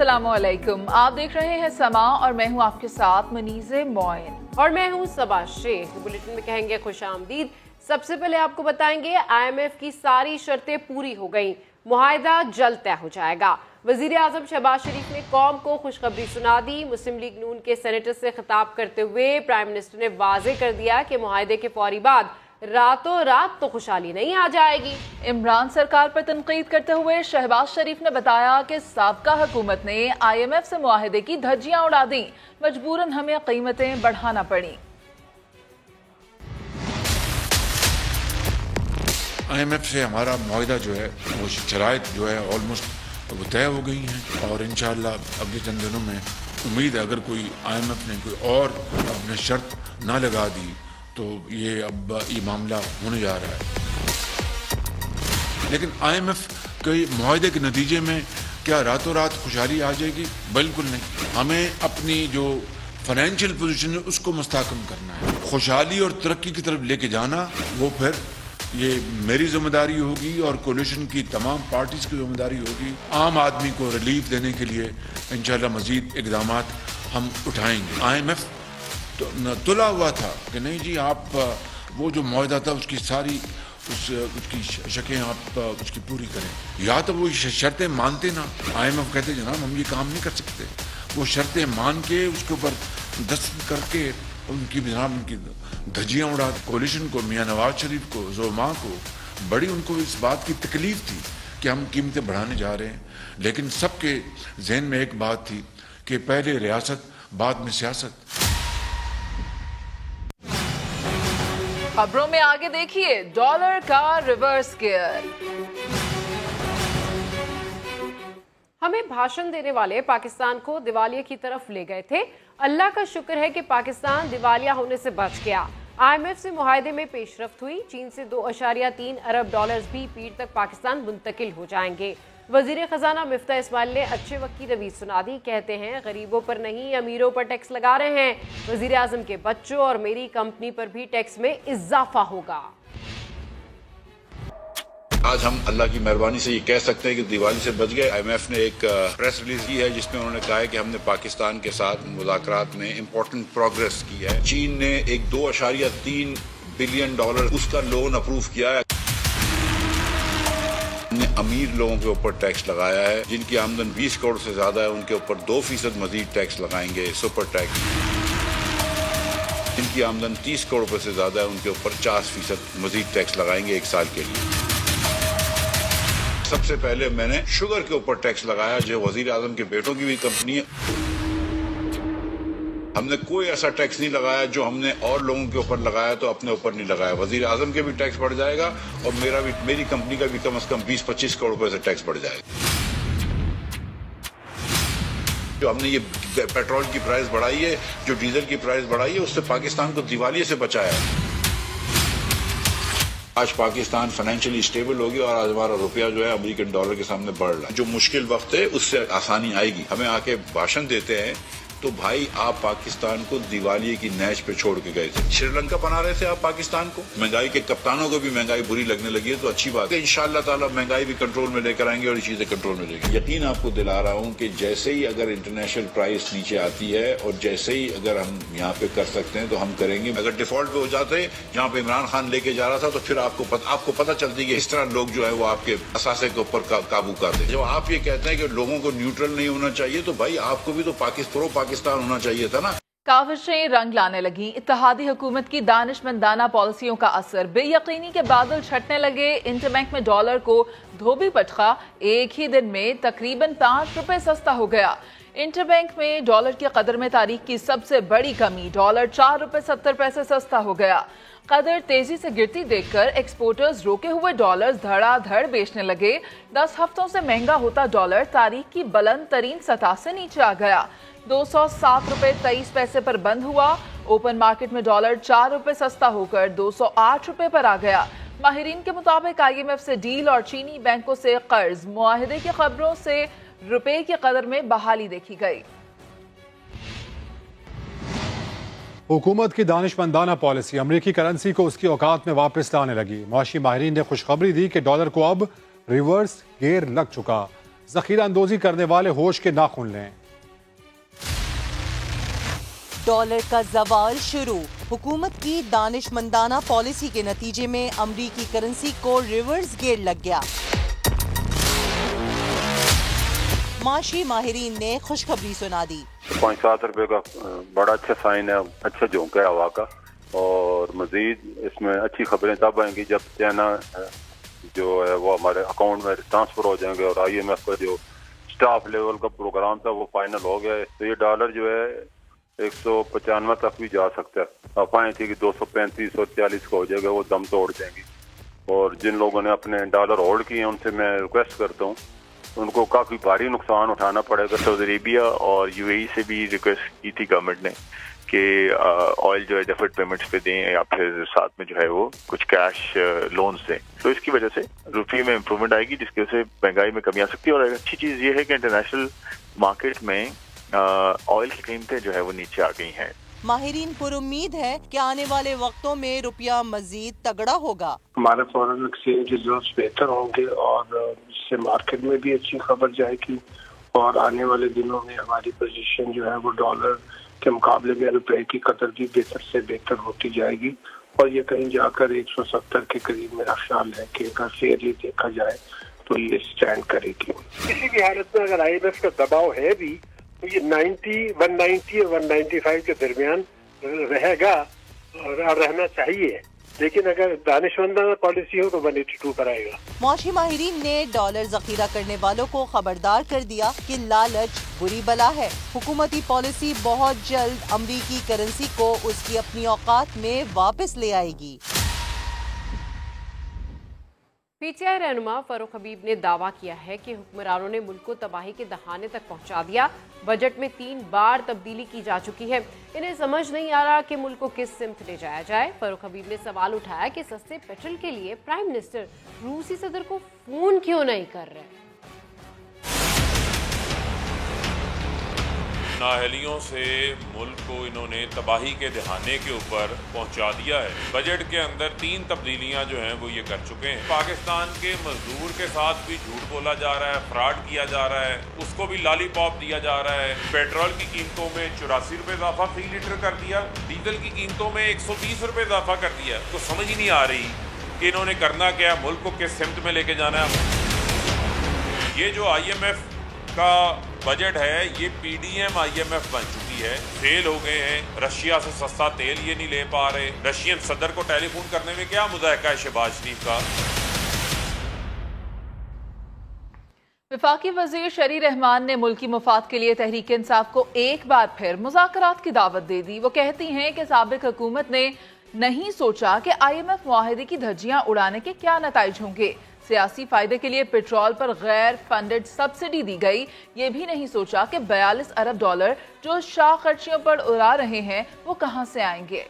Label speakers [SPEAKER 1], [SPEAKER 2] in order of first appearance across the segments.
[SPEAKER 1] अस्सलाम वालेकुम, आप देख रहे हैं समा और मैं हूं आपके साथ मनीज़े मोइन
[SPEAKER 2] और मैं हूं सबा शेख। बुलेटिन में कहेंगे खुशामदीद। सबसे पहले आपको बताएंगे IMF की सारी शर्तें पूरी हो गई, मुआहिदा जल्द तय हो जाएगा। वजीर आजम शहबाज शरीफ ने कौम को खुशखबरी सुना दी। मुस्लिम लीग नून के सेनेटर से खिताब करते हुए प्राइम मिनिस्टर ने वाजे कर दिया कि मुआहिदे के फौरी बाद रातों रात तो खुशहाली नहीं आ जाएगी।
[SPEAKER 1] इमरान सरकार पर तनकीद करते हुए शहबाज शरीफ ने बताया कि साबका हुकूमत ने IMF से मुआहिदे की धज्जियां उड़ा दी, मजबूरन हमें कीमतें बढ़ाना पड़ी।
[SPEAKER 3] IMF से हमारा मुआहिदा जो है वो शराइत जो है ऑलमोस्ट वो तय हो गई हैं और इंशाअल्लाह अगले चंद दिनों में उम्मीद है अगर कोई IMF ने कोई और अपने शर्त ना लगा दी तो ये मामला होने जा रहा है। लेकिन IMF के मुआहिदे के नतीजे में क्या रातों रात खुशहाली आ जाएगी? बिल्कुल नहीं। हमें अपनी जो फाइनेंशियल पोजीशन है उसको मुस्तहकम करना है। खुशहाली और तरक्की की तरफ लेके जाना वो फिर ये मेरी जिम्मेदारी होगी और कोलिशन की तमाम पार्टीज की जिम्मेदारी होगी। आम आदमी को रिलीफ देने के लिए इंशाल्लाह मजीद इकदामात हम उठाएंगे। IMF तो तुला हुआ था कि नहीं जी आप वो जो मुआहिदा था उसकी सारी उसकी शकें आप उसकी पूरी करें, या तो वो शर्तें मानते ना। IMF कहते जनाब हम ये काम नहीं कर सकते, वो शर्तें मान के उसके ऊपर दस्तखत करके उनकी जनाब उनकी धज्जियां उड़ा। कोलिशन को, मियां नवाज शरीफ को, जोमा को बड़ी उनको इस बात की तकलीफ थी कि हम कीमतें बढ़ाने जा रहे हैं, लेकिन सबके जहन में एक बात थी कि पहले रियासत बाद में सियासत।
[SPEAKER 1] खबरों में आगे देखिए, डॉलर का रिवर्स गियर।
[SPEAKER 2] हमें भाषण देने वाले पाकिस्तान को दिवालिया की तरफ ले गए थे। अल्लाह का शुक्र है कि पाकिस्तान दिवालिया होने से बच गया। IMF से मुआहिदे में पेशरफ्त हुई। चीन से $2.3 अरब भी पीर तक पाकिस्तान मुंतकिल हो जाएंगे। वजीर खजाना मिफ्ता इस्माइल ने अच्छे वक्त की तवीज़ सुना दी। कहते हैं गरीबों पर नहीं अमीरों पर टैक्स लगा रहे हैं। वजीर आजम के बच्चों और मेरी कंपनी पर भी टैक्स में इजाफा होगा।
[SPEAKER 4] आज हम अल्लाह की मेहरबानी से ये कह सकते हैं कि दिवाली से बच गए। IMF ने एक प्रेस रिलीज की है जिसमें उन्होंने कहा है कि हमने पाकिस्तान के साथ मुज़ाकरात में इम्पोर्टेंट प्रोग्रेस की है। चीन ने एक $2.3 बिलियन उसका लोन अप्रूव किया है। हमने अमीर लोगों के ऊपर टैक्स लगाया है। जिनकी आमदन 20 करोड़ से ज्यादा है उनके ऊपर 2% मजीद टैक्स लगाएंगे, सुपर टैक्स। जिनकी आमदन 30 करोड़ रुपए से ज्यादा है उनके ऊपर 50% मजीद टैक्स लगाएंगे 1 साल के लिए। सबसे पहले मैंने शुगर के ऊपर टैक्स लगाया जो वजीर आजम के बेटों की भी कंपनी है। हमने कोई ऐसा टैक्स नहीं लगाया जो हमने और लोगों के ऊपर लगाया तो अपने ऊपर नहीं लगाया। वजीर आजम के भी टैक्स बढ़ जाएगा और मेरी कंपनी का भी कम से कम 20-25 करोड़ रुपए से टैक्स बढ़ जाएगा। जो हमने ये पेट्रोल की प्राइस बढ़ाई है, जो डीजल की प्राइस बढ़ाई है, उससे पाकिस्तान को दिवालिये से बचाया है। आज पाकिस्तान फाइनेंशियली स्टेबल होगी और आज हमारा रुपया जो है अमेरिकन डॉलर के सामने बढ़ रहा है। जो मुश्किल वक्त है उससे आसानी आएगी। हमें आके भाषण देते हैं तो भाई आप पाकिस्तान को दिवालिये की नैच पे छोड़ के गए थे। श्रीलंका बना रहे थे आप पाकिस्तान को। महंगाई के कप्तानों को भी महंगाई बुरी लगने लगी है तो अच्छी बात है। इंशाअल्लाह ताला महंगाई भी कंट्रोल में लेकर आएंगे और ये चीजें कंट्रोल में लेंगे। यकीन आपको दिला रहा हूँ कि जैसे ही अगर इंटरनेशनल प्राइस नीचे आती है और जैसे ही अगर हम यहाँ पे कर सकते हैं तो हम करेंगे। अगर डिफॉल्ट पे हो जाते जहाँ पे इमरान खान लेके जा रहा था तो फिर आपको पता चलती कि इस तरह लोग जो है वो आपके असासे के ऊपर काबू करते। जब आप ये कहते हैं कि लोगों को न्यूट्रल नहीं होना चाहिए तो भाई आपको भी तो पाकिस्तान होना चाहिए था ना।
[SPEAKER 1] काविशें रंग लाने लगी। इत्तेहादी हुकूमत की दानिशमंदाना पॉलिसियों का असर। बेयकीनी के बादल छटने लगे। इंटरबैंक में डॉलर को धोबी पटखा। एक ही दिन में तकरीबन 5 रुपए सस्ता हो गया। इंटरबैंक में डॉलर की कदर में तारीख की सबसे बड़ी कमी। डॉलर 4 रुपए 70 पैसे सस्ता हो गया। कदर तेजी से गिरती देखकर एक्सपोर्टर्स रोके हुए डॉलर धड़ाधड़ बेचने लगे। 10 हफ्तों से महंगा होता डॉलर तारीख की बुलंद तरीन सतह से नीचे आ गया। 207 रुपए 23 पैसे पर बंद हुआ। ओपन मार्केट में डॉलर 4 रुपए सस्ता होकर 208 रुपए पर आ गया। माहिरीन के मुताबिक IMF से डील और चीनी बैंकों से कर्ज मुआहिदे की खबरों से रुपए की कदर में बहाली देखी गई।
[SPEAKER 5] हुकूमत की दानिशमंदाना पॉलिसी अमरीकी करेंसी को उसकी औकात में वापस लाने लगी। मुआशी माहिरीन ने खुशखबरी दी कि डॉलर को अब रिवर्स गियर लग चुका। ذخیرہ اندوزی کرنے والے ہوش کے ناخن لیں۔
[SPEAKER 6] ڈالر کا زوال شروع، حکومت کی دانشمندانہ پالیسی کے نتیجے میں امریکی کرنسی کو ریورس گیئر لگ گیا۔ معاشی ماہرین نے خوشخبری سنا دی۔
[SPEAKER 7] 5-7 روپے کا بڑا اچھا سائن ہے، اچھا جھونکا ہے ہوا کا، اور مزید اس میں اچھی خبریں تب آئیں گی جب چائنا جو ہے وہ ہمارے اکاؤنٹ میں ٹرانسفر ہو جائیں گے، اور IMF کا جو سٹاف لیول کا پروگرام تھا وہ فائنل ہو گیا ہے، تو یہ ڈالر جو ہے 195 تک بھی جا سکتا ہے۔ افواہیں تھی کہ 235 اور 40 کا ہو جائے گا، وہ دم توڑ جائیں گی۔ اور جن لوگوں نے اپنے ڈالر ہولڈ کیے ہیں ان سے میں ریکویسٹ کرتا ہوں، ان کو کافی بھاری نقصان اٹھانا پڑے گا۔
[SPEAKER 8] سعودی عربیہ اور UAE سے بھی ریکویسٹ کی تھی گورنمنٹ نے کہ آئل جو ہے ڈیفرڈ پیمنٹس پہ دیں، یا پھر ساتھ میں جو ہے وہ کچھ کیش لونز دیں، تو اس کی وجہ سے روپیے میں امپرومنٹ آئے گی، جس کی وجہ سے مہنگائی میں کمی آ سکتی ہے۔ اور اچھی چیز یہ ہے کہ انٹرنیشنل مارکیٹ میں آئل کی قیمتیں جو ہے وہ نیچے آ گئی ہیں۔
[SPEAKER 6] ماہرین پر امید ہے کہ آنے والے وقتوں میں روپیہ مزید تگڑا ہوگا۔
[SPEAKER 9] ہمارے فورن ایکسچینج ریزروز بہتر ہوں گے، اور اس سے مارکیٹ میں بھی اچھی خبر جائے گی، اور آنے والے دنوں میں ہماری پوزیشن جو ہے وہ ڈالر کے مقابلے میں روپے کی قدر بھی بہتر سے بہتر ہوتی جائے گی، اور یہ کہیں جا کر 170 کے قریب میرا خیال ہے کہ اگر فیئرلی دیکھا جائے تو یہ اسٹینڈ کرے گی۔
[SPEAKER 10] کسی بھی حالت میں اگر IMF کا دباؤ ہے بھی تو یہ 190 اور 195 کے درمیان رہے گا اور رہنا چاہیے، لیکن اگر دانشمندانہ پالیسی ہو تو 182 پر آئے گا۔
[SPEAKER 6] معاشی ماہرین نے ڈالر ذخیرہ کرنے والوں کو خبردار کر دیا کہ لالچ بری بلا ہے۔ حکومتی پالیسی بہت جلد امریکی کرنسی کو اس کی اپنی اوقات میں واپس لے آئے گی۔
[SPEAKER 2] PTI رہنما فاروق حبیب نے دعویٰ کیا ہے کہ حکمرانوں نے ملک کو تباہی کے دہانے تک پہنچا دیا۔ بجٹ میں 3 بار تبدیلی کی جا چکی ہے، انہیں سمجھ نہیں آ رہا کہ ملک کو کس سمت لے جایا جائے۔ فاروق حبیب نے سوال اٹھایا کہ سستے پیٹرول کے لیے پرائم منسٹر روسی صدر کو فون کیوں نہیں کر رہے۔
[SPEAKER 11] نااہلیوں سے ملک کو انہوں نے تباہی کے دہانے کے اوپر پہنچا دیا ہے۔ بجٹ کے اندر 3 تبدیلیاں جو ہیں وہ یہ کر چکے ہیں۔ پاکستان کے مزدور کے ساتھ بھی جھوٹ بولا جا رہا ہے، فراڈ کیا جا رہا ہے، اس کو بھی لالی پاپ دیا جا رہا ہے۔ پیٹرول کی قیمتوں میں 84 روپے اضافہ فی لیٹر کر دیا، ڈیزل کی قیمتوں میں 120 روپے اضافہ کر دیا۔ تو سمجھ ہی نہیں آ رہی کہ انہوں نے کرنا کیا، ملک کو کس سمت میں لے کے جانا ہے۔ یہ جو IMF کا بجٹ ہے یہ PDM IMF بن چکی ہے، فیل ہو گئے ہیں۔ رشیا سے سستا تیل یہ نہیں لے پا رہے۔ رشین صدر کو ٹیلی فون کرنے میں کیا مذائقہ ہے شہباز شریف کا۔
[SPEAKER 1] وفاقی وزیر شری رحمان نے ملکی مفاد کے لیے تحریک انصاف کو ایک بار پھر مذاکرات کی دعوت دے دی۔ وہ کہتی ہیں کہ سابق حکومت نے نہیں سوچا کہ IMF معاہدے کی دھجیاں اڑانے کے کیا نتائج ہوں گے۔ سیاسی فائدے کے لیے پیٹرول پر غیر فنڈڈ سبسڈی دی گئی۔ یہ بھی نہیں سوچا کہ 42 ارب ڈالر جو شاہ خرچیوں پر اڑا رہے ہیں وہ کہاں سے آئیں گے۔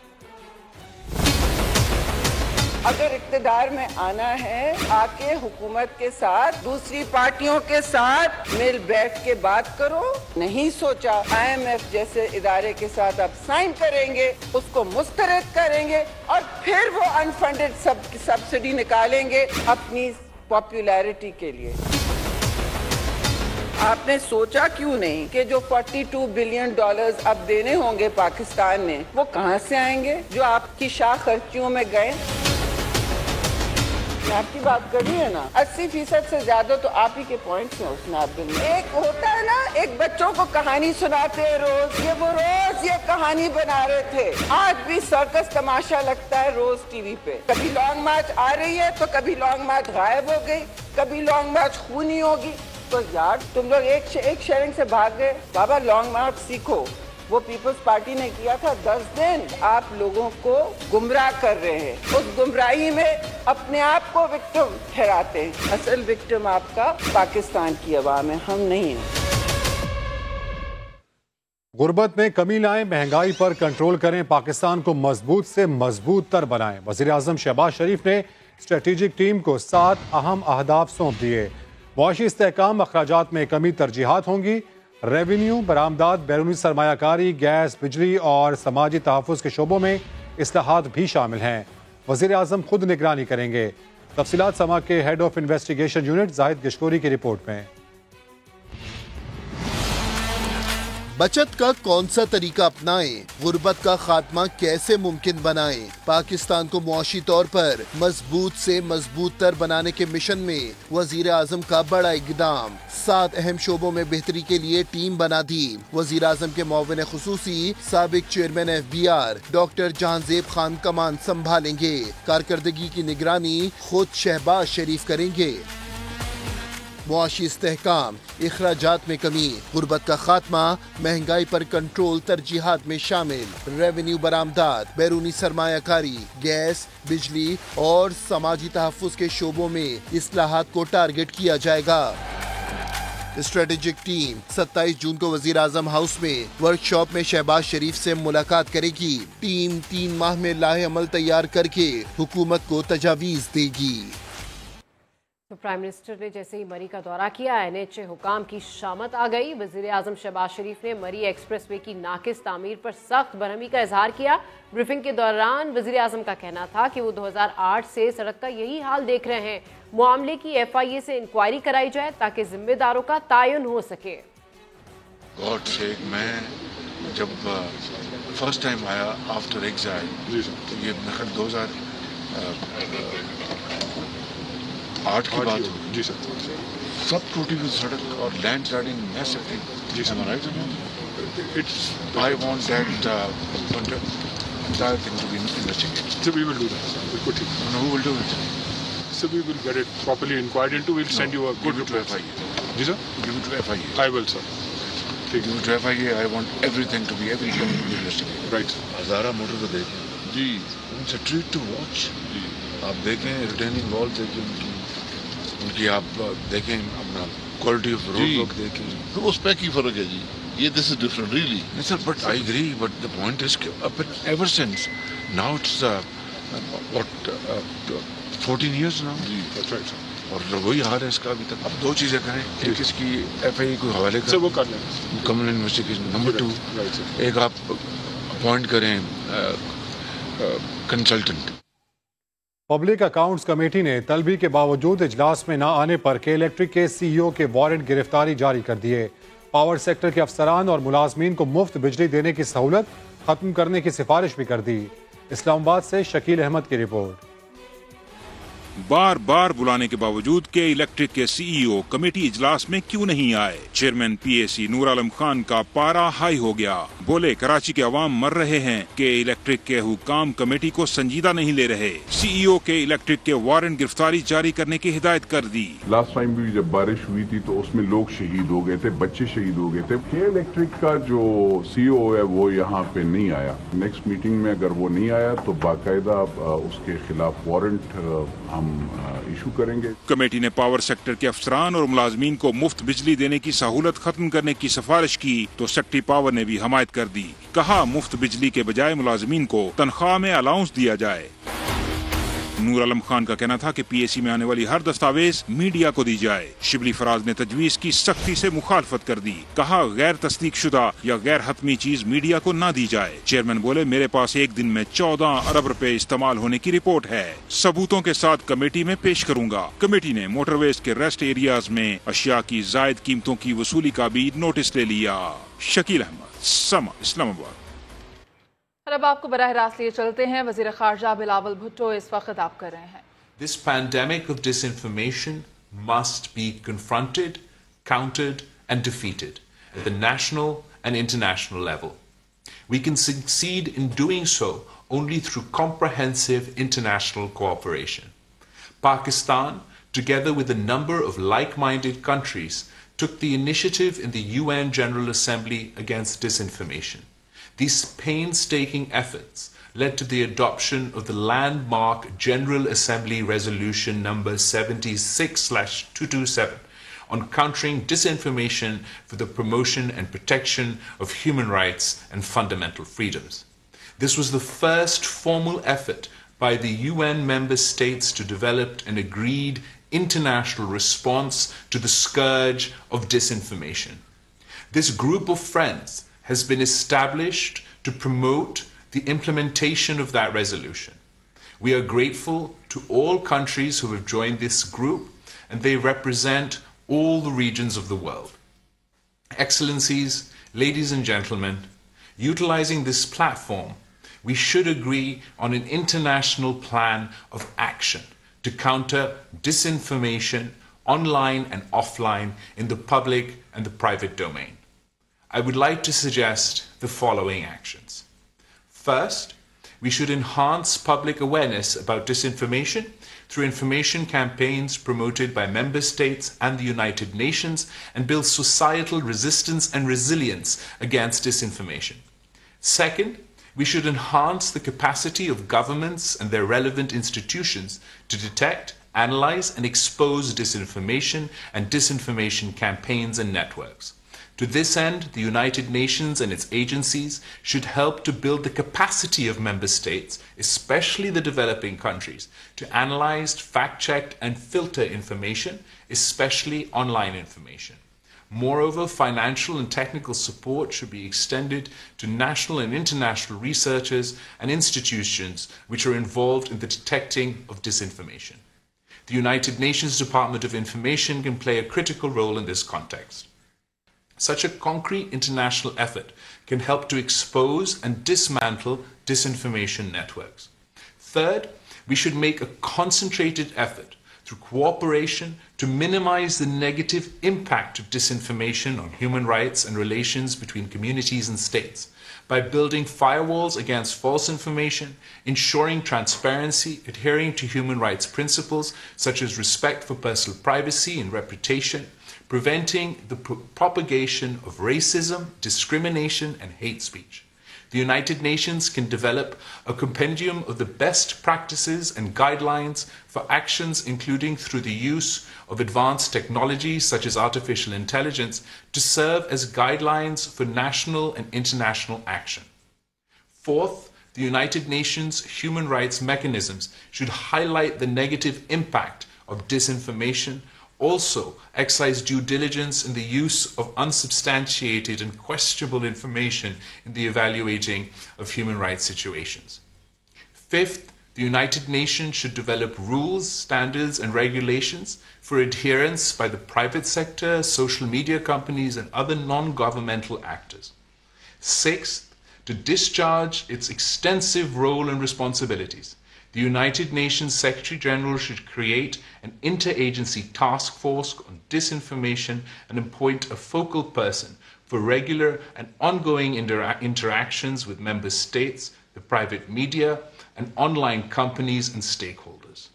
[SPEAKER 12] اگر اقتدار میں آنا ہے آ کے حکومت کے ساتھ دوسری پارٹیوں کے ساتھ مل بیٹھ کے بات کرو۔ نہیں سوچا IMF جیسے ادارے کے ساتھ آپ سائن کریں گے، اس کو مسترد کریں گے، اور پھر وہ انفنڈڈ سبسڈی نکالیں گے اپنی پاپولیرٹی کے لیے۔ آپ نے سوچا کیوں نہیں کہ جو 42 بلین ڈالرز اب دینے ہوں گے پاکستان نے وہ کہاں سے آئیں گے، جو آپ کی شاہ خرچیوں میں گئے۔ آپ کی بات کری ہے نا، 80% سے زیادہ تو آپ ہی کے پوائنٹس ہیں اس میں۔ آپ دن ایک ہوتا ہے نا، ایک بچوں کو کہانی سناتے ہیں روز، یہ وہ روز یہ کہانی بنا رہے تھے۔ آج بھی سرکس تماشا لگتا ہے روز ٹی وی پہ۔ کبھی لانگ مارچ آ رہی ہے تو کبھی لانگ مارچ غائب ہو گئی، کبھی لانگ مارچ خونی ہوگی۔ تو یار تم لوگ ایک شیئرنگ سے بھاگ گئے۔ بابا لانگ مارچ سیکھو، وہ پیپلز پارٹی نے کیا تھا 10 دن۔ آپ لوگوں کو گمراہ کر رہے ہیں، اس گمراہی میں اپنے آپ کو وکٹم ٹھہراتے ہیں۔ اصل وکٹم آپ کا پاکستان کی عوام ہے، ہم نہیں ہیں۔
[SPEAKER 5] غربت میں کمی لائیں، مہنگائی پر کنٹرول کریں، پاکستان کو مضبوط سے مضبوط تر بنائیں۔ وزیر اعظم شہباز شریف نے اسٹریٹجک ٹیم کو 7 اہم اہداف سونپ دیے۔ معاشی استحکام، اخراجات میں کمی، ترجیحات ہوں گی۔ ریونیو، برآمدات، بیرونی سرمایہ کاری، گیس، بجلی اور سماجی تحفظ کے شعبوں میں اصلاحات بھی شامل ہیں۔ وزیر اعظم خود نگرانی کریں گے۔ تفصیلات سما کے ہیڈ آف انویسٹیگیشن یونٹ زاہد گشکوری کی رپورٹ میں۔
[SPEAKER 13] बचत का कौन सा तरीका अपनाएं, गुर्बत का खात्मा कैसे मुमकिन बनाएं, पाकिस्तान को मुआशी तौर पर मजबूत से मजबूत तर बनाने के मिशन में वजीर आजम का बड़ा इक़दाम। 7 अहम शोबों में बेहतरी के लिए टीम बना दी। वजीर आजम के मुआविन खुसूसी साबिक chairman FBR doctor Jahanzeb Khan कमान संभालेंगे। कारकर्दगी की निगरानी खुद शहबाज शरीफ करेंगे। मुआशी इस्तेहकाम, इखराजात में कमी, गुर्बत का खात्मा, महंगाई पर कंट्रोल तरजीहात में शामिल। रेवेन्यू बरामदात, बैरूनी सरमायाकारी, गैस, बिजली और समाजी तहफ़्फ़ुज़ के शोबों में इस्लाहात को टारगेट किया जाएगा। स्ट्रेटेजिक टीम 27 जून को वजीर आजम हाउस में वर्कशॉप में शहबाज शरीफ से मुलाकात करेगी। टीम 3 माह में लाहे अमल तैयार करके हुकूमत को तजावीज़ देगी।
[SPEAKER 2] तो प्राइम मिनिस्टर ने जैसे ही मरी का दौरा किया, NHA हुकाम की शामत आ गई। वजीर आजम शहबाज शरीफ ने मरी एक्सप्रेसवे की नाकिस तामीर पर सख्त बरहमी का इजहार किया। ब्रीफिंग के दौरान वजीर आजम का कहना था कि वो 2008 से सड़क का यही हाल देख रहे हैं। मामले की FIA से इंक्वायरी कराई जाए ताकि जिम्मेदारों का तायुन हो सके।
[SPEAKER 3] गॉड से मैं जब फर्स्ट टाइम आया आफ्टर एग्जाइल, तो ये 2008 की बात हो।
[SPEAKER 14] जी सर।
[SPEAKER 3] सब टूटी हुई सड़क और लैंड स्लाइडिंग मैसिव।
[SPEAKER 14] जी sir.
[SPEAKER 3] Right? I want that entire thing to be investigated.
[SPEAKER 14] So we will do that. बिल्कुल ठीक।
[SPEAKER 3] No, who will do it?
[SPEAKER 14] So we will get it properly inquired into. We'll send you a good report. जी sir?
[SPEAKER 3] Give it to FIA.
[SPEAKER 14] I will sir.
[SPEAKER 3] Give it to FIA. I want everything to be investigated.
[SPEAKER 14] Right.
[SPEAKER 3] Hazara motor को देखें। जी। It's a treat to watch. जी। आप देखें retaining wall देखें उनकी आप देखें अपना क्वालिटी ऑफ रोड वर्क देखें,
[SPEAKER 15] तो उस पे की फर्क है जी। ये दिस इज डिफरेंट रियली।
[SPEAKER 3] नहीं sir, but I agree, but the point is ever since now it's what 14 years now.
[SPEAKER 14] जी दैट्स राइट सर।
[SPEAKER 3] और वही हाल है इसका अभी तक। अब 2 चीजें करें, एक इसकी FIA को हवाले
[SPEAKER 14] कर, वो कर लें,
[SPEAKER 3] मुकम्मल इन्वेस्टिगेशन। नंबर 2, एक आप अपॉइंट करें कंसल्टेंट।
[SPEAKER 5] पब्लिक अकाउंट्स कमेटी ने तलबी के बावजूद इजलास में न आने पर के इलेक्ट्रिक के CEO के वारंट गिरफ्तारी जारी कर दिए। पावर सेक्टर के अफसरान और मुलाजमीन को मुफ्त बिजली देने की सहूलत खत्म करने की सिफारिश भी कर दी। इस्लामाबाद से शकील अहमद की रिपोर्ट।
[SPEAKER 16] बार बार बुलाने के बावजूद के इलेक्ट्रिक के CEO कमेटी इजलास में क्यों नहीं आए? चेयरमैन PAC नूर आलम खान का पारा हाई हो गया। बोले कराची के अवाम मर रहे हैं कि इलेक्ट्रिक के हुकाम कमेटी को संजीदा नहीं ले रहे। CEO के इलेक्ट्रिक के वारंट गिरफ्तारी जारी करने की हिदायत कर दी।
[SPEAKER 17] लास्ट टाइम भी जब बारिश हुई थी तो उसमें लोग शहीद हो गए थे, बच्चे शहीद हो गए थे। के इलेक्ट्रिक का जो CEO है वो यहाँ पे नहीं आया। नेक्स्ट मीटिंग में अगर वो नहीं आया तो बाकायदा उसके खिलाफ वारंट हम इशू करेंगे।
[SPEAKER 16] कमेटी ने पावर सेक्टर के अफसरान और मुलाजमीन को मुफ्त बिजली देने की सहूलत खत्म करने की सिफारिश की तो सेक्रेटरी पावर ने भी हमायत कर दी। कहा मुफ्त बिजली के बजाय मुलाजमीन को तनख्वाह में अलाउंस दिया जाए। नूर आलम खान का कहना था कि PAC में आने वाली हर दस्तावेज मीडिया को दी जाए। शिबली फराज ने तजवीज की सख्ती से मुखालफत कर दी। कहा गैर तस्दीक शुदा या गैर हतमी चीज मीडिया को न दी जाए। चेयरमैन बोले मेरे पास एक दिन में 14 अरब रुपए इस्तेमाल होने की रिपोर्ट है, सबूतों के साथ कमेटी में पेश करूंगा। कमेटी ने मोटरवेज के रेस्ट एरियाज में अशिया की जायद कीमतों की वसूली का भी नोटिस ले लिया। शकील अहमद, समा, इस्लामाबाद।
[SPEAKER 1] और अब आपको बराह रास्त लिए चलते हैं। वजीर खारजा बिलावल भुट्टो इस वक्त आप कर रहे हैं।
[SPEAKER 18] This pandemic of disinformation must be confronted, countered and defeated at the national and international level. We can succeed in doing so only through comprehensive international cooperation. Pakistan, together with a number of like-minded countries, took the initiative in the UN General Assembly against disinformation. These painstaking efforts led to the adoption of the landmark General Assembly Resolution number 76/227 on countering disinformation for the promotion and protection of human rights and fundamental freedoms. This was the first formal effort by the UN member states to develop an agreed international response to the scourge of disinformation. This group of friends has been established to promote the implementation of that resolution. We are grateful to all countries who have joined this group, and they represent all the regions of the world. Excellencies, Ladies and gentlemen, utilizing this platform, we should agree on an international plan of action to counter disinformation online and offline in the public and the private domain. I would like to suggest the following actions. First, we should enhance public awareness about disinformation through information campaigns promoted by member states and the United Nations and build societal resistance and resilience against disinformation. Second, we should enhance the capacity of governments and their relevant institutions to detect, analyze, and expose disinformation and disinformation campaigns and networks. To this end, the United Nations and its agencies should help to build the capacity of member states, especially the developing countries, to analyze, fact-check, and filter information, especially online information. Moreover, financial and technical support should be extended to national and international researchers and institutions which are involved in the detecting of disinformation. The United Nations Department of Information can play a critical role in this context. Such a concrete international effort can help to expose and dismantle disinformation networks. Third, we should make a concentrated effort through cooperation to minimize the negative impact of disinformation on human rights and relations between communities and states by building firewalls against false information, ensuring transparency, adhering to human rights principles such as respect for personal privacy and reputation, preventing the propagation of racism, discrimination, and hate speech. The United Nations can develop a compendium of the best practices and guidelines for actions, including through the use of advanced technologies such as artificial intelligence, to serve as guidelines for national and international action. Fourth, the United Nations human rights mechanisms should highlight the negative impact of disinformation, also exercise due diligence in the use of unsubstantiated and questionable information in the evaluating of human rights situations. Fifth, the United Nations should develop rules, standards, and regulations for adherence by the private sector, social media companies, and other non-governmental actors. Sixth, to discharge its extensive role and responsibilities, the United Nations Secretary General should create an interagency task force on disinformation and appoint a focal person for regular and ongoing interactions with member states, the private media, and online companies and stakeholders.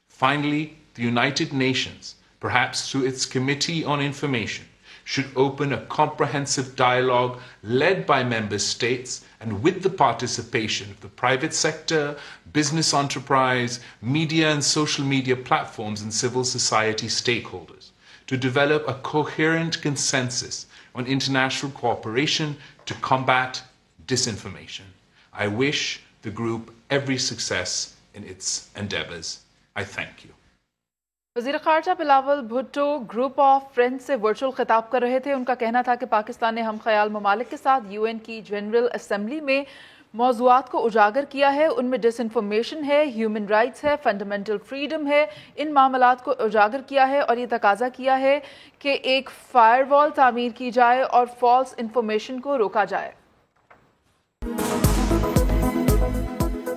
[SPEAKER 18] Finally, the United Nations, perhaps through its Committee on Information, should open a comprehensive dialogue led by member states and with the participation of the private sector, business enterprise, media and social media platforms, and civil society stakeholders to develop a coherent consensus on international cooperation to combat disinformation. I wish the group every success in its endeavors. I thank you.
[SPEAKER 1] वज़ीर ख़ारजा Bilawal Bhutto group of friends से virtual खिताब कर रहे थे। उनका कहना था कि पाकिस्तान ने हम ख्याल ममालिक के साथ UN की जनरल असेंबली में मौज़ूआत को उजागर किया है। उनमें डिसइंफॉर्मेशन है, ह्यूमन राइट्स है, फंडामेंटल फ्रीडम है। इन मामलात को उजागर किया है और ये तकाजा किया है कि एक फायरवॉल तामीर की जाए और फॉल्स इंफॉर्मेशन को रोका जाए।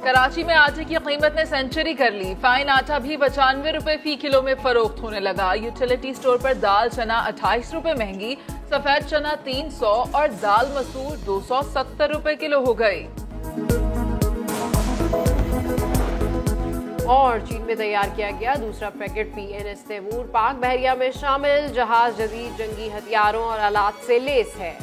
[SPEAKER 1] कराची में आटे की कीमत ने सेंचुरी कर ली। फाइन आटा भी 95 रुपए फी किलो में फरोख्त होने लगा। यूटिलिटी स्टोर पर दाल चना 28 रुपए महंगी, सफेद चना 300 और दाल मसूर 270 रुपए किलो हो गई।
[SPEAKER 2] और चीन में तैयार किया गया दूसरा पैकेट PNS तैमूर पाक बहरिया में शामिल। जहाज जदीद जंगी हथियारों और आलात से लेस है।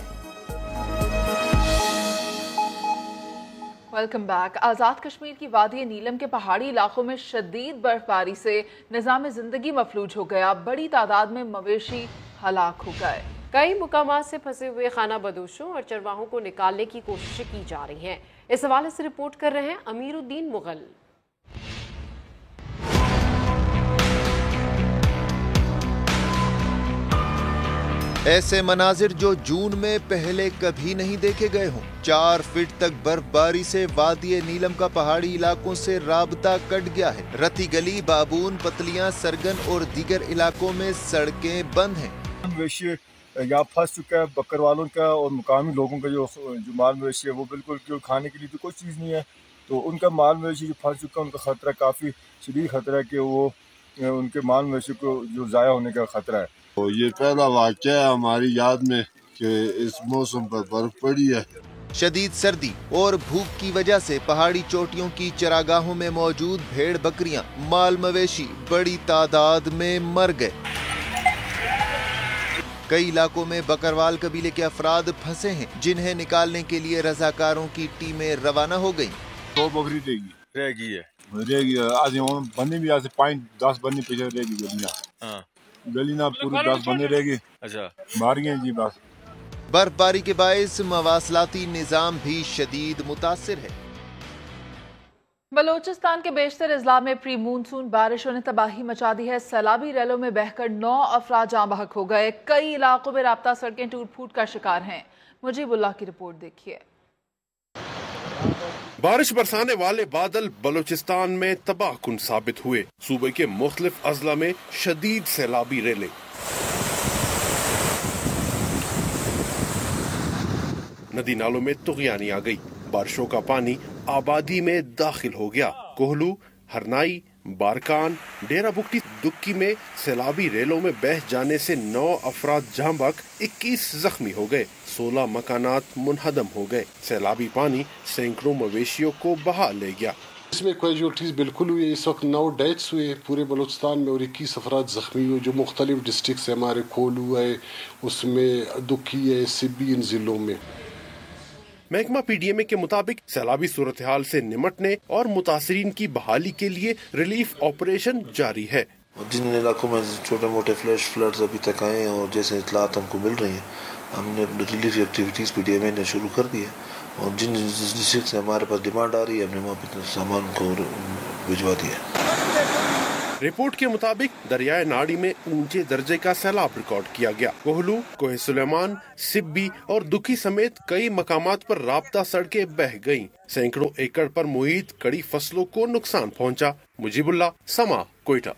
[SPEAKER 1] Welcome back. आज़ाद कश्मीर की वादी नीलम के पहाड़ी इलाकों में शदीद बर्फबारी से निज़ाम ज़िंदगी मफलूज हो गया। बड़ी तादाद में मवेशी हलाक हो गए।
[SPEAKER 2] कई मुकामात से फंसे हुए खाना बदोशों और चरवाहों को निकालने की कोशिशें की जा रही हैं। इस हवाले से रिपोर्ट कर रहे हैं अमीरुद्दीन मुगल।
[SPEAKER 19] ऐसे मनाजिर जो जून में पहले कभी नहीं देखे गए हों। 4 फीट तक बर्फबारी से वादी नीलम का पहाड़ी इलाकों से राबता कट गया है। रती गली, बाबून, पतलियां, सरगन और दीगर इलाकों में सड़कें बंद हैं।
[SPEAKER 20] यहाँ फंस चुका है बकरवालों का और मुकामी लोगों का जो माल मवेशी है वो बिल्कुल जो खाने के लिए तो कोई चीज़ नहीं है, तो उनका माल मवेशी जो फंस चुका है उनका ख़तरा काफ़ी शदीद ख़तरा है कि वो उनके माल मवेशी को जो ज़ाया होने का ख़तरा है।
[SPEAKER 21] तो ये पहला वाक़या है हमारी याद में कि इस मौसम पर बर्फ पड़ी है।
[SPEAKER 19] शदीद सर्दी और भूख की वजह से पहाड़ी चोटियों की चरागाहों में मौजूद भेड़ बकरियां, माल मवेशी बड़ी तादाद में मर गए। कई इलाकों में बकरवाल कबीले के अफराद फंसे हैं, जिन्हें निकालने के लिए रजाकारों की टीमें रवाना हो गयी।
[SPEAKER 21] 2 बकरी रहेगी आज बनी भी आज 5-10 बनी पीछे रहेगी गली ना पूरी 10 बनी रहेगी। अच्छा मार गए जी बस।
[SPEAKER 19] बर्फबारी के बायस मवासलाती निजाम भी शदीद मुतासिर है।
[SPEAKER 1] बलोचिस्तान के बेशतर अजला में प्री मानसून बारिशों ने तबाही मचा दी है। सैलाबी रैलों में बहकर 9 अफराद जाँ बहक हो गए। कई इलाकों में राब्ता सड़कें टूट फूट का शिकार हैं। मुजीबुल्लाह की रिपोर्ट देखिए।
[SPEAKER 22] बारिश बरसाने वाले बादल बलोचिस्तान में तबाहकुन साबित हुए। सूबे के मुख्तलिफ अजला में शदीद सैलाबी रैलें। नदी नालों में तुगयानी आ गई। बारिशों का पानी आबादी में दाखिल हो गया। कोहलू, हरनाई, बारकान, डेरा बुक्टी दुक्की में सैलाबी रेलों में बह जाने से 9 अफराद जांबक, 21 जख्मी हो गए। 16 मकानात मुनहदम हो गए। सैलाबी पानी सैकड़ों मवेशियों को बहा ले गया।
[SPEAKER 23] इसमें कैजुअल्टीज बिल्कुल हुई। इस वक्त 9 डेथ्स हुए पूरे बलूचिस्तान में और 21 अफराद जख्मी हुए, जो मुख्तलिफ डिस्ट्रिक्ट से हमारे कोलू है, उसमें दुक्की है, सिब्बी, इन जिलों में।
[SPEAKER 22] महकमा PDMA के मुताबिक सैलाबी सूरत हाल से निमटने और मुतासरीन की बहाली के लिए रिलीफ ऑपरेशन जारी है।
[SPEAKER 24] जिन इलाकों में छोटे मोटे फ्लैश फ्लड्स अभी तक आए हैं और जैसे इतलात हमको मिल रही हैं, हमने रिलीफ एक्टिविटीज़ PDMA ने शुरू कर दी है और जिन डिस्ट्रिक्ट से हमारे पास डिमांड आ रही है हमने वहाँ पर सामान को भिजवा दिया।
[SPEAKER 22] रिपोर्ट के मुताबिक दरियाए नाड़ी में ऊंचे दर्जे का सैलाब रिकॉर्ड किया गया। कोहलू, कोहे सुलेमान, सिब्बी और दुखी समेत कई मकामात पर राब्ता सड़कें बह गईं। सैकड़ों एकड़ पर मुहित कड़ी फसलों को नुकसान पहुंचा। मुजीबुल्लाह, समा, कोयटा।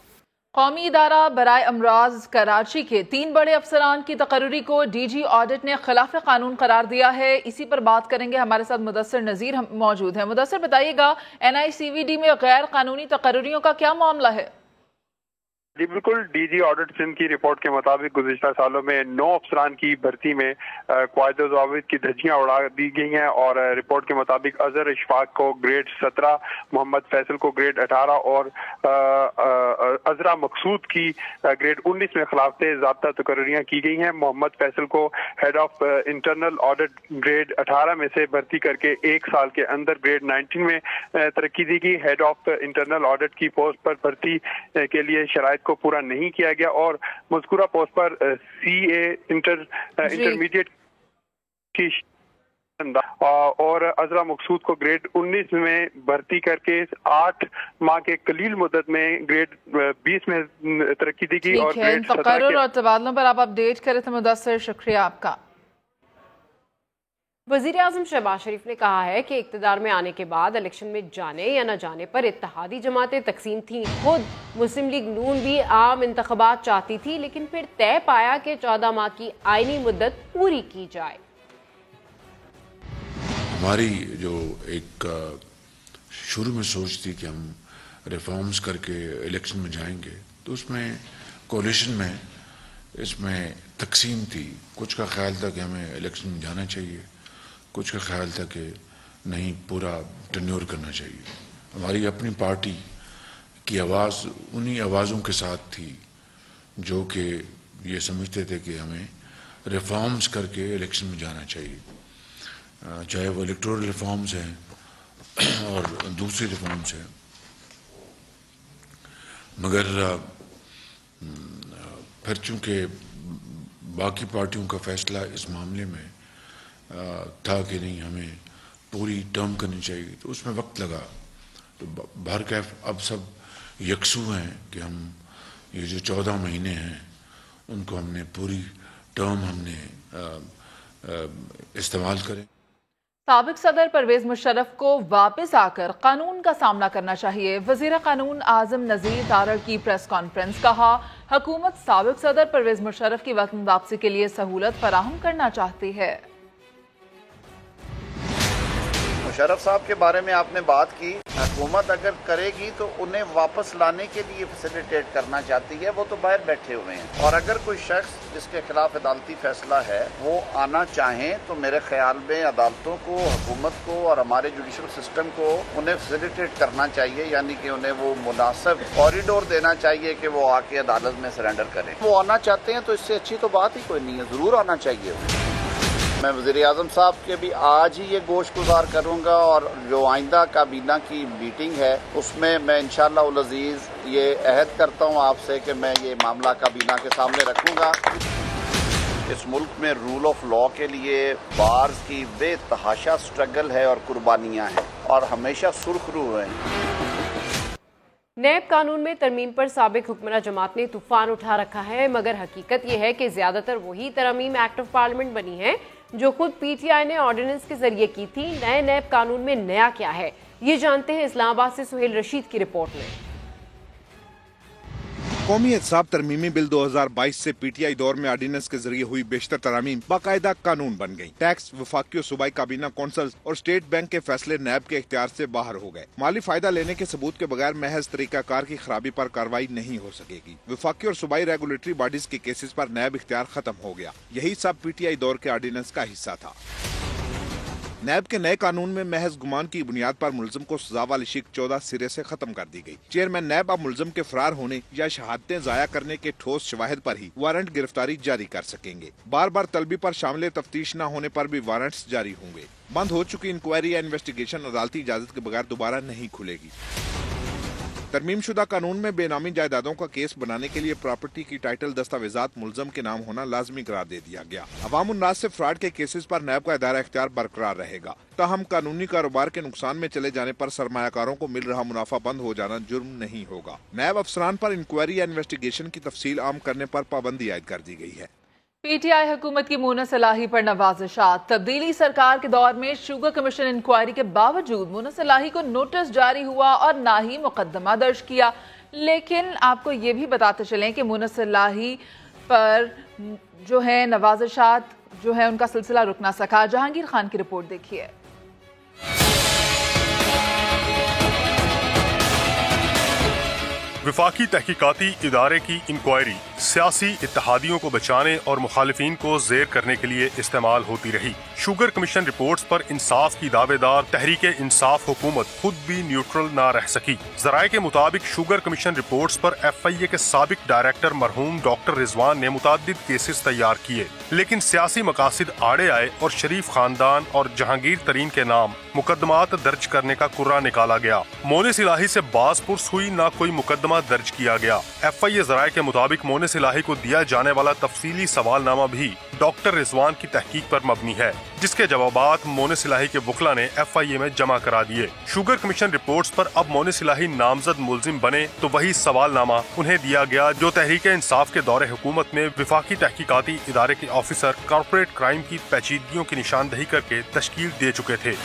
[SPEAKER 1] कौमी इदारा बराए अमराज कराची के 3 बड़े अफसरान की तकर्री को DG ऑडिट ने खिलाफ कानून करार दिया है। इसी पर बात करेंगे। हमारे साथ मुदस्सिर नजीर मौजूद है। मुदस्सिर, बताइएगा, NICVD में गैर कानूनी तकर्रियों का क्या मामला है?
[SPEAKER 25] जी बिल्कुल, DG ऑडिट सिंध की रिपोर्ट के मुताबिक गुज़िश्ता सालों में 9 अफसरान की भर्ती में क़वायद ज़वाबित की धज्जियां उड़ा दी गई हैं और रिपोर्ट के मुताबिक अजहर इशफाक को ग्रेड 17, मोहम्मद फैसल को ग्रेड 18 और अजरा मकसूद की ग्रेड 19 में खिलाफ ज़ाब्ता तकर्रियां की गई हैं। मोहम्मद फैसल को head of internal audit grade 18 में से भर्ती करके 1 साल के अंदर ग्रेड 19 में तरक्की दी गई। हेड ऑफ इंटरनल ऑडिट की पोस्ट पर भर्ती के लिए शराइत को पूरा नहीं किया गया और मज़कूरा पोस्ट पर CA इंटरमीडिएट की और अजरा मकसूद को ग्रेड 19 में भर्ती करके 8 माह के कलील मुद्दत में ग्रेड 20 में तरक्की दी गई। और ग्रेड 17
[SPEAKER 1] और तबादलों पर आप अपडेट करे थे मुदस्सिर, शुक्रिया आपका।
[SPEAKER 2] वज़ीर-ए-आज़म शहबाज शरीफ ने कहा है कि इक़्तिदार में आने के बाद इलेक्शन में जाने या न जाने पर इत्तेहादी जमातें तकसीम थीं। खुद मुस्लिम लीग नून भी आम इंतख़ाबात चाहती थी, लेकिन फिर तय पाया कि 14 माह की आईनी मुद्दत पूरी की जाए।
[SPEAKER 3] हमारी जो एक शुरू में सोच थी कि हम रिफॉर्म्स करके इलेक्शन में जाएंगे, तो उसमें कोलिशन में इसमें तकसीम थी। कुछ का ख्याल था कि हमें इलेक्शन में जाना चाहिए, कुछ का ख्याल था कि नहीं, पूरा टेन्योर करना चाहिए। हमारी अपनी पार्टी की आवाज़ उन्हीं आवाज़ों के साथ थी जो कि ये समझते थे कि हमें रिफॉर्म्स करके इलेक्शन में जाना चाहिए, चाहे वो इलेक्टोरल रिफॉर्म्स हैं और दूसरी रिफॉर्म्स हैं। मगर फिर चूँकि बाकी पार्टियों का फैसला इस मामले में था कि नहीं, हमें पूरी टर्म करनी चाहिए, तो उसमें वक्त लगा। तो बहरकैफ अब सब यकसू हैं कि हम ये जो 14 महीने हैं उनको हमने पूरी टर्म हमने इस्तेमाल करें।
[SPEAKER 1] साबिक सदर परवेज मुशर्रफ को वापस आकर कानून का सामना करना चाहिए। वजीर कानून आजम नज़ीर तारड़ की प्रेस कॉन्फ्रेंस। कहा, हुकूमत साबिक सदर परवेज मुशर्रफ की वतन वापसी के लिए सहूलत फराहम करना चाहती है।
[SPEAKER 4] मुशर्रफ साहब के बारे में आपने बात की, हुकूमत अगर करेगी तो उन्हें वापस लाने के लिए फैसिलिटेट करना चाहती है, वो तो बाहर बैठे हुए हैं। और अगर कोई शख्स जिसके खिलाफ अदालती फैसला है वो आना चाहें तो मेरे ख्याल में अदालतों को, हुकूमत को और हमारे जुडिशल सिस्टम को उन्हें फैसिलिटेट करना चाहिए, यानी कि उन्हें वो मुनासिब कॉरिडोर देना चाहिए कि वो आके अदालत में सरेंडर करें। वो आना चाहते हैं तो इससे अच्छी तो बात ही कोई नहीं है, ज़रूर आना चाहिए। मैं वज़ीर आज़म साहब के भी आज ही ये गोश गुजार करूँगा और जो आइंदा काबीना की मीटिंग है उसमें मैं इंशाअल्लाह उल अज़ीज़ ये अहद करता हूँ आपसे कि मैं ये मामला काबीना के सामने रखूँगा। इस मुल्क में रूल ऑफ लॉ के लिए बार्स की बेतहाशा स्ट्रगल है और कुर्बानियाँ हैं और हमेशा सुर्खरू हैं।
[SPEAKER 2] नैब कानून में तरमीम पर साबिक हुक्मरान जमात ने तूफान उठा रखा है, मगर हकीकत यह है कि ज्यादातर वही तरमीम एक्ट ऑफ पार्लियामेंट बनी है जो खुद पीटीआई ने ऑर्डिनेंस के जरिए की थी। नए नैब कानून में नया क्या है, ये जानते हैं इस्लामाबाद से सुहेल रशीद की रिपोर्ट में।
[SPEAKER 7] कौमी एहतसाब तरमीमी बिल 2022 से पीटीआई दौर में ऑर्डिनेंस के जरिए हुई बेशतर तरामीम बाकायदा कानून बन गयी। टैक्स, वफाकी और सूबाई काबीना कौंसल्स और स्टेट बैंक के फैसले नैब के इख्तियार से बाहर हो गए। माली फायदा लेने के सबूत के बगैर महज तरीकाकार की खराबी पर कार्रवाई नहीं हो सकेगी। वफाकी और सूबाई रेगुलेटरी बॉडीज के केसेस पर नैब इख्तियार खत्म हो गया। यही सब पीटीआई दौर के ऑर्डिनेंस का हिस्सा था। नैब के नए कानून में महज गुमान की बुनियाद पर मुलजिम को सजा वाली शिक 14 सिरे से खत्म कर दी गई। चेयरमैन नैब अब मुलजिम के फरार होने या शहादतें जाया करने के ठोस शवाहिद पर ही वारंट गिरफ्तारी जारी कर सकेंगे। बार बार तलबी पर शामिल तफ्तीश न होने पर भी वारंट्स जारी होंगे। बंद हो चुकी इंक्वायरी या इन्वेस्टिगेशन अदालती इजाजत के बगैर दोबारा नहीं खुलेगी। तरमीम शुदा कानून में बेनामी जायदादों का केस बनाने के लिए प्रॉपर्टी की टाइटल दस्तावेजात मुलजम के नाम होना लाजमी करार दे दिया गया। अवाम उन्नास से फ्रॉड के केसेस पर नैब का इदारा इख्तियार बरकरार रहेगा। ताहम कानूनी कारोबार के नुकसान में चले जाने पर सरमायाकारों को मिल रहा मुनाफा बंद हो जाना जुर्म नहीं होगा। नैब अफसरान पर इंक्वायरी या इन्वेस्टिगेशन की तफसील आम करने पर पाबंदी आयद कर दी गई है।
[SPEAKER 1] पीटीआई हुकूमत की मुनस इलाही पर नवाजिशात। तब्दीली सरकार के दौर में शुगर कमीशन इंक्वायरी के बावजूद मुनस इलाही को नोटिस जारी हुआ और ना ही मुकदमा दर्ज किया। लेकिन आपको ये भी बताते चलें कि मुनस इलाही पर जो है नवाजिशात जो है उनका सिलसिला रुक ना सका। जहांगीर खान की रिपोर्ट देखिए।
[SPEAKER 8] वफाकी तहकीकाती इदारे की इंक्वायरी सियासी इत्तेहादियों को बचाने और मुखालिफिन को जेर करने के लिए इस्तेमाल होती रही। शुगर कमीशन रिपोर्ट्स पर इंसाफ की दावेदार तहरीक इंसाफ हुकूमत खुद भी न्यूट्रल ना रह सकी। जराये के मुताबिक शुगर कमीशन रिपोर्ट्स पर FIA के साबिक डायरेक्टर मरहूम डॉक्टर रिजवान ने मुतादिद केसेस तैयार किए, लेकिन सियासी मकासिद आड़े आए और शरीफ खानदान और जहांगीर तरीन के नाम मुकदमात दर्ज करने का कुर्रा निकाला गया। मोनिस इलाही से बास पुर्स हुई, ना कोई मुकदमा दर्ज किया गया। FIA जराये के मुताबिक मोनिस इलाही को दिया जाने वाला तफसीली सवालनामा भी डॉक्टर रिजवान की तहकीक पर मबनी है, जिसके जवाबात मोनिस इलाही के वकला ने FIA में जमा करा दिए। शुगर कमीशन रिपोर्ट्स पर अब मोनिस इलाही नामजद मुलजिम बने तो वही सवालनामा उन्हें दिया गया जो तहरीक इंसाफ के दौरे हुकूमत में वफाकी तहकीकाती इदारे के ऑफिसर कॉर्पोरेट क्राइम की पेचीदगियों की निशानदही करके तश्कील दे चुके थे।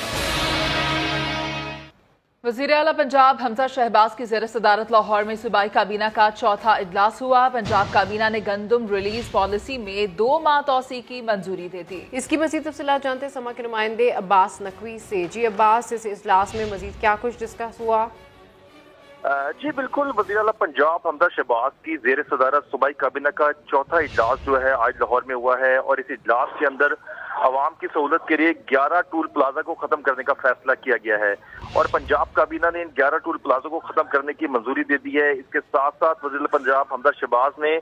[SPEAKER 1] वज़ीर आला पंजाब हमजा शहबाज की ज़ेर सदारत लाहौर में सूबाई काबीना का चौथा इजलास हुआ। पंजाब काबीना ने गंदम रिलीज पॉलिसी में 2 माह तौसी की मंजूरी दे दी।
[SPEAKER 2] इसकी मज़ीद तफसीलात जानते हैं समा के नुमाइंदे अब्बास नकवी से। जी अब्बास, इस इजलास में मज़ीद क्या कुछ डिस्कस हुआ?
[SPEAKER 9] जी बिल्कुल, वज़ीर आला पंजाब हमजा शहबाज की ज़ेर सदारत सूबाई काबीना का चौथा इजलास जो है आज लाहौर में हुआ है और इस इजलास के अंदर आवाम की सहूलत के लिए 11 टूल प्लाजा को खत्म करने का फैसला किया गया है और पंजाब काबीना ने इन 11 टूल प्लाजा को खत्म करने की मंजूरी दे दी है। इसके साथ साथ वज़ीर पंजाब हमजा शहबाज ने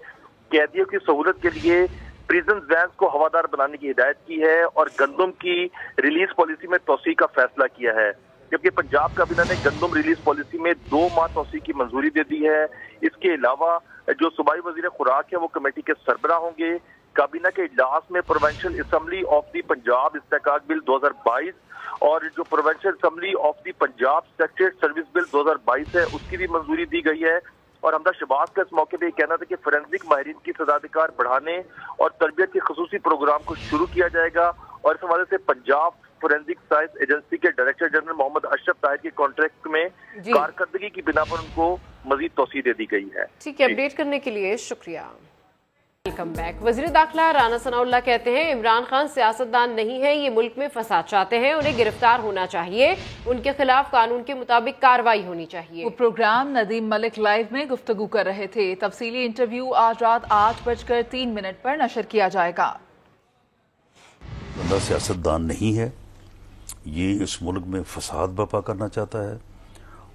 [SPEAKER 9] कैदियों की सहूलत के लिए प्रिजन वैन को हवादार बनाने की हिदायत की है और गंदम की रिलीज पॉलिसी में तोसी का फैसला किया है, जबकि पंजाब काबीना ने गंदम रिलीज पॉलिसी में 2 माह तोसी की मंजूरी दे दी है। इसके अलावा जो सूबाई वजीर खुराक है वो कमेटी के सरबराह होंगे। काबीना के इजलास में provincial assembly of the Punjab इस्तेकाक बिल 2022 और जो provincial assembly of the Punjab secretary service bill 2022 है उसकी भी मंजूरी दी गई है। और हमजा शहबाज का इस मौके पे कहना था कि फोरेंसिक माहिरीन की सदाधिकार बढ़ाने और तरबियत के खसूसी प्रोग्राम को शुरू किया जाएगा और इस हवाले से पंजाब फॉरेंसिक साइंस एजेंसी के डायरेक्टर जनरल मोहम्मद अशरफ ताहिर के कॉन्ट्रैक्ट में कारकर्दगी की बिना पर उनको मजीद तौसीह दे दी गई है।
[SPEAKER 2] ठीक है, अपडेट करने के लिए शुक्रिया। Welcome back. वज़ीर दाखिला राना सनाउल्लाह कहते हैं इमरान खान सियासतदान नहीं है, ये मुल्क में फसाद चाहते हैं, उन्हें गिरफ्तार होना चाहिए, उनके खिलाफ कानून के मुताबिक कार्रवाई होनी चाहिए।
[SPEAKER 1] वो प्रोग्राम नदीम मलिक लाइव में गुफ्तगू कर रहे थे। तफसीली इंटरव्यू आज रात 8:03 पर नशर किया जाएगा।
[SPEAKER 6] बंदा सियासतदान नहीं है, ये इस मुल्क में फसाद बर्पा करना चाहता है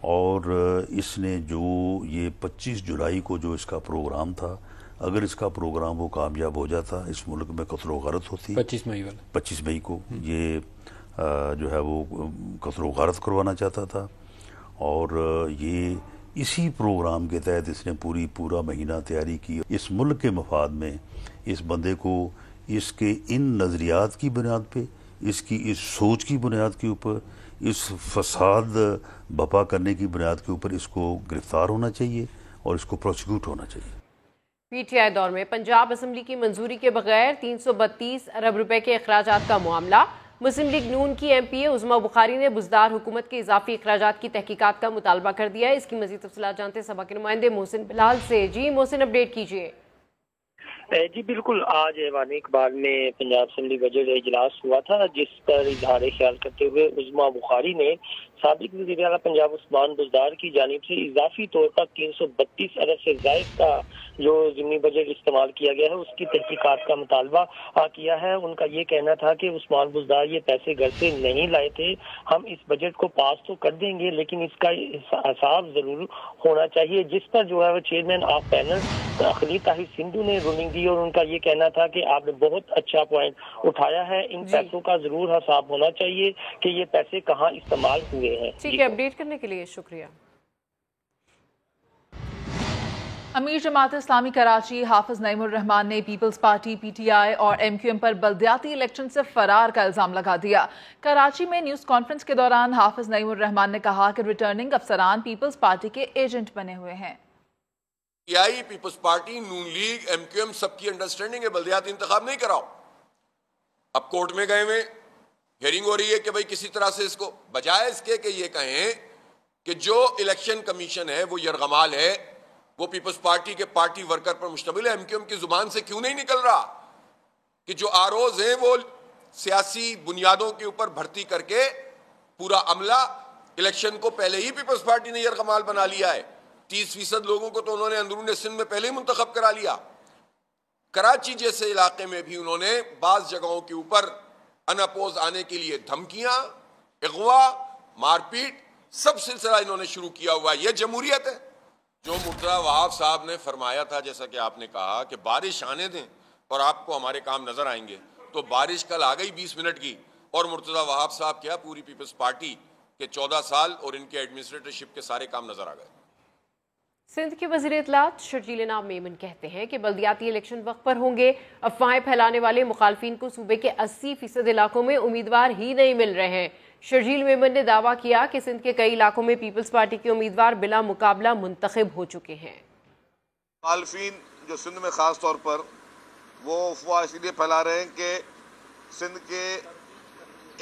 [SPEAKER 6] और इसने जो ये 25 जुलाई को जो इसका प्रोग्राम था, अगर इसका प्रोग्राम वो कामयाब हो जाता, इस मुल्क में कत्ल व गारत होती। 25 मई को ये जो है वो कत्ल व गारत करवाना चाहता था और ये इसी प्रोग्राम के तहत इसने पूरा महीना तैयारी की। इस मुल्क के मफाद में इस बंदे को इसके इन नज़रियात की बुनियाद पे, इसकी इस सोच की बुनियाद के ऊपर, इस फसाद बपा करने की बुनियाद के ऊपर इसको गिरफ्तार होना चाहिए और इसको प्रोसिक्यूट होना चाहिए।
[SPEAKER 2] पीटीआई दौर में पंजाब असम्बली की मंजूरी के बगैर 332 अरब रुपए के अखराजात का मामला। मुस्लिम लीग नून की एमपीए उज़मा बुखारी ने बुज़दार हुकूमत के इजाफी अखराजात की तहकीकात का मुतालबा कर दिया है। इसकी मज़ीद तफसीलात जानते हैं सभा के नुमाइंदे मोहसिन बिलाल से। जी मोहसिन, अपडेट कीजिए।
[SPEAKER 10] जी बिल्कुल, आज ऐवान इकबाल में पंजाब असम्बली बजट इजलास हुआ था, जिस पर इजहार ख्याल करते हुए उज़मा बुखारी ने साबिक वज़ीर आला पंजाब उस्मान बुज़दार की जानिब से इजाफी तौर पर 332 अरब से ज़ायद का जो ज़िमनी बजट इस्तेमाल किया गया है उसकी तहकीकात का मुतालबा किया है। उनका ये कहना था कि उस्मान बुज़दार ये पैसे घर से नहीं लाए थे, हम इस बजट को पास तो कर देंगे लेकिन इसका हिसाब जरूर होना चाहिए, जिस पर जो है वो chairman of panel Khalil Tahir Sindhu ने रूलिंग दी और उनका ये कहना था कि आपने बहुत अच्छा पॉइंट उठाया है, इन पैसों का जरूर हिसाब होना चाहिए कि ये पैसे कहाँ इस्तेमाल हुए हैं।
[SPEAKER 2] ठीक है, अपडेट करने के लिए शुक्रिया।
[SPEAKER 1] अमीर जमात इस्लामी कराची हाफिज नईमुर रहमान ने पीपल्स पार्टी पीटीआई और एमक्यूएम पर बल्दियाती इलेक्शन से फरार का इल्जाम लगा दिया। कराची में न्यूज कॉन्फ्रेंस के दौरान हाफिज नईमुर रहमान ने कहा कि रिटर्निंग अफसरान पीपल्स पार्टी के एजेंट बने हुए हैं।
[SPEAKER 11] पीटीआई, पीपल्स पार्टी, नून लीग, एमक्यूएम सबकी अंडरस्टैंडिंग है बल्दियाती इंतखाब नहीं कराओ। अब कोर्ट में गए हुए हियरिंग हो रही है कि भाई किसी तरह से इसको, बजाय इसके कि ये कहें कि जो इलेक्शन कमीशन है वो यरगमाल है, वो पीपल्स पार्टी के पार्टी वर्कर पर मुश्तमिल है, एमक्यूएम की जुबान से क्यों नहीं निकल रहा कि जो आरोज हैं वो सियासी बुनियादों के ऊपर भर्ती करके पूरा अमला इलेक्शन को पहले ही पीपल्स पार्टी ने यरगमाल बना लिया है। 30% लोगों को तो उन्होंने अंदरून सिंध में पहले ही मुंतखब करा लिया। कराची जैसे इलाके में भी उन्होंने बाज जगहों के ऊपर अनअपोज आने के लिए धमकियां, अगवा, मारपीट, सब सिलसिला इन्होंने शुरू किया हुआ है। यह जमहूरियत है। जो मुर्तज़ा वहाब साहब ने फरमाया था, जैसा कि आपने कहा कि बारिश आने दें और आपको हमारे काम नजर आएंगे, तो बारिश कल आ गई 20 मिनट की और मुर्तज़ा वहाब साहब क्या पूरी पीपल्स पार्टी के 14 साल और इनके एडमिनिस्ट्रेटरशिप के सारे काम नजर आ गए।
[SPEAKER 2] सिंध के वज़ीर इत्तलात शर्जील नाम मेमन कहते हैं कि बल्दियाती इलेक्शन वक्त पर होंगे। अफवाहें फैलाने वाले मुखालफिन को सूबे के 80% इलाकों में उम्मीदवार ही नहीं मिल रहे हैं। शर्जील मेमन ने दावा किया कि सिंध के कई इलाकों में पीपल्स पार्टी के उम्मीदवार बिला मुकाबला मुंतखब हो चुके हैं।
[SPEAKER 12] मुखालफिन जो सिंध में खास तौर पर वो अफवाह इसलिए फैला रहे हैं कि सिंध के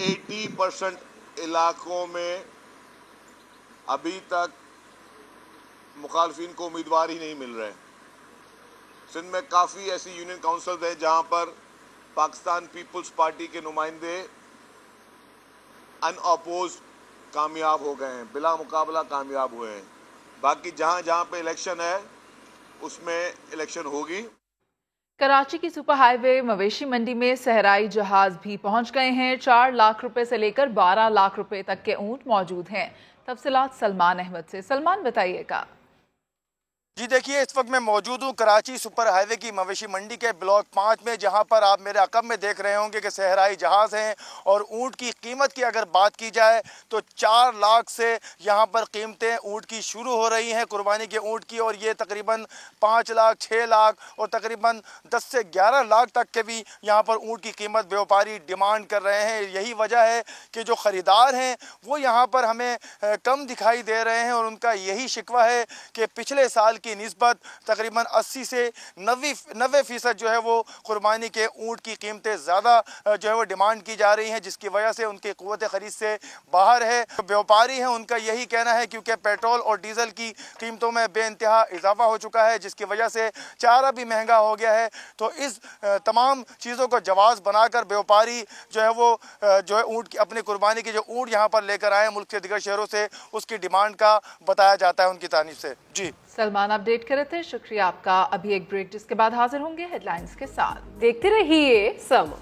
[SPEAKER 12] 80% इलाकों में अभी तक मुखालफिन को उम्मीदवार ही नहीं मिल रहे। सिंध में काफ़ी ऐसी यूनियन काउंसिल्स हैं जहां पर पाकिस्तान पीपल्स पार्टी के नुमाइंदे अनअपोज कामयाब हो गए हैं, बिला मुकाबला कामयाब हुए हैं। बाकी जहां जहां पे इलेक्शन है उसमें इलेक्शन होगी।
[SPEAKER 1] कराची की सुपर हाईवे मवेशी मंडी में सहराई जहाज भी पहुंच गए हैं। 4 लाख रुपए से लेकर 12 लाख रुपए तक के ऊंट मौजूद हैं। तफसीलात सलमान अहमद से। सलमान, बताइएगा।
[SPEAKER 13] जी देखिए, इस वक्त मैं मौजूद हूँ कराची सुपर हाईवे की मवेशी मंडी के ब्लॉक 5 में, जहाँ पर आप मेरे अकब में देख रहे होंगे कि सहराई जहाज़ हैं और ऊँट की कीमत की अगर बात की जाए तो 4 लाख से यहाँ पर कीमतें ऊँट की शुरू हो रही हैं, कुर्बानी के ऊँट की, और ये तकरीबन 5 लाख, 6 लाख और तकरीबन 10 से 11 लाख तक के भी यहाँ पर ऊँट की कीमत व्यापारी डिमांड कर रहे हैं। यही वजह है कि जो ख़रीदार हैं वो यहाँ पर हमें कम दिखाई दे रहे हैं और उनका यही शिकवा है कि पिछले साल की निस्बत तकरीबन 80 से 90% जो है वो कुर्बानी के ऊँट की कीमतें ज़्यादा जो है वो डिमांड की जा रही हैं, जिसकी वजह से उनकी क़ुव्वत ख़रीद से बाहर है। व्यापारी हैं उनका यही कहना है क्योंकि पेट्रोल और डीजल की कीमतों में बेइंतहा इजाफा हो चुका है, जिसकी वजह से चारा भी महंगा हो गया है। तो इस तमाम चीज़ों को जवाज़ बनाकर व्यापारी जो है वो जो है ऊँट की अपनी कुर्बानी के जो ऊँट यहाँ पर लेकर आए मुल्क के दिगर शहरों से, उसकी डिमांड का बताया जाता है उनकी तारीफ से। जी
[SPEAKER 1] सलमान अपडेट कर रहे थे, शुक्रिया आपका। अभी एक ब्रेक, जिसके बाद हाजिर होंगे हेडलाइंस के साथ।
[SPEAKER 2] देखते रहिए समा।